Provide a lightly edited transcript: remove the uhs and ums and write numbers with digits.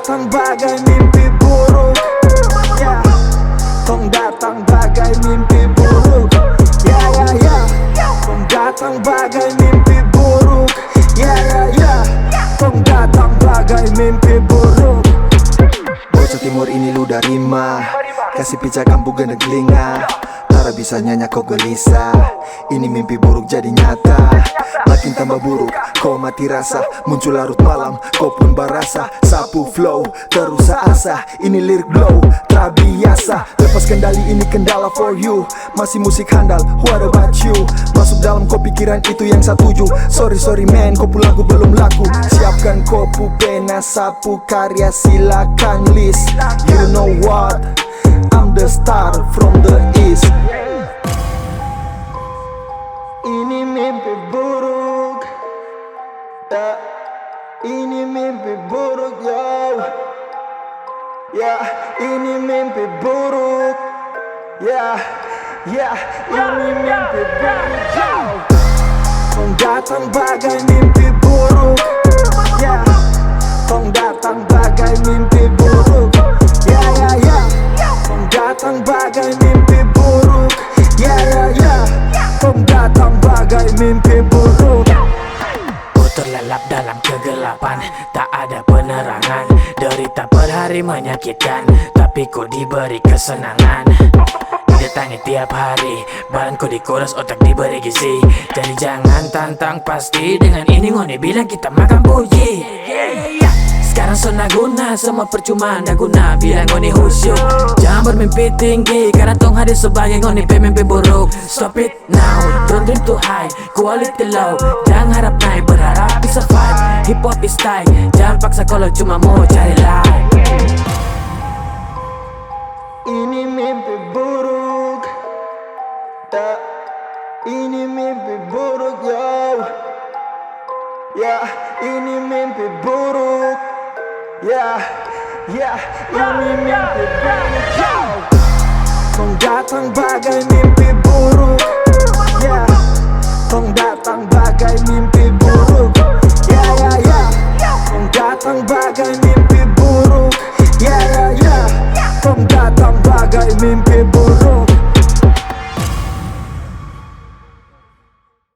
datang bagai mimpi buruk. Ya, kong datang bagai mimpi buruk. Ya, ya, ya, kong datang bagai mimpi buruk. Ya, ya, ya, kong datang bagai mimpi buruk. Bocah timur ini ludah rima, kasih picak kampu gendeng telinga. Tara bisa nyanyi kau gelisah, ini mimpi buruk jadi nyata. Makin tambah buruk, kau mati rasa. Muncul larut malam, kau pun barasa. Sapu flow, terus asa. Ini lirik blow, tak biasa. Lepas kendali, ini kendala for you. Masih musik handal, what about you? Masuk dalam kau pikiran itu yang satuju. Sorry man, kopu lagu belum laku. Siapkan kopu, pena, sapu, karya silakan list. You know what? I'm the star from the east. Ini mimpi buruk, ya. Ini mimpi buruk, yo. Ya, ini mimpi buruk. Ya, ya, ini mimpi buruk, yo. Kong datang bagai mimpi buruk. Ya, kong datang bagai mimpi buruk. Ya, ya, ya, kong datang bagai mimpi buruk. Ya, ya, ya, kong datang bagai mimpi buruk. Kau terlelap dalam kegelapan, tak ada penerangan. Derita per hari menyakitkan, tapi kau diberi kesenangan. Didatangi tiap hari, badan kau dikuras, otak diberi gizi. Jadi jangan tantang pasti, dengan ini ngoni bilang kita makan puji. Sekarang sona guna, semua percuma ndak guna. Bilang ngoni husyuk, jangan bermimpi tinggi, karena tong hadir sebagai ngoni pemimpi buruk. Stop it now, don't dream too high, quality low. Jangan harap naik, berharap bisa fight. Hip hop is tight, jangan paksa kalau cuma mau cari like. Ini mimpi buruk, ya. Ini mimpi buruk, yo. Ya, ini mimpi buruk. Ya, ya, ini mimpi buruk, yo. Kong datang bagai mimpi buruk. Ya, kong datang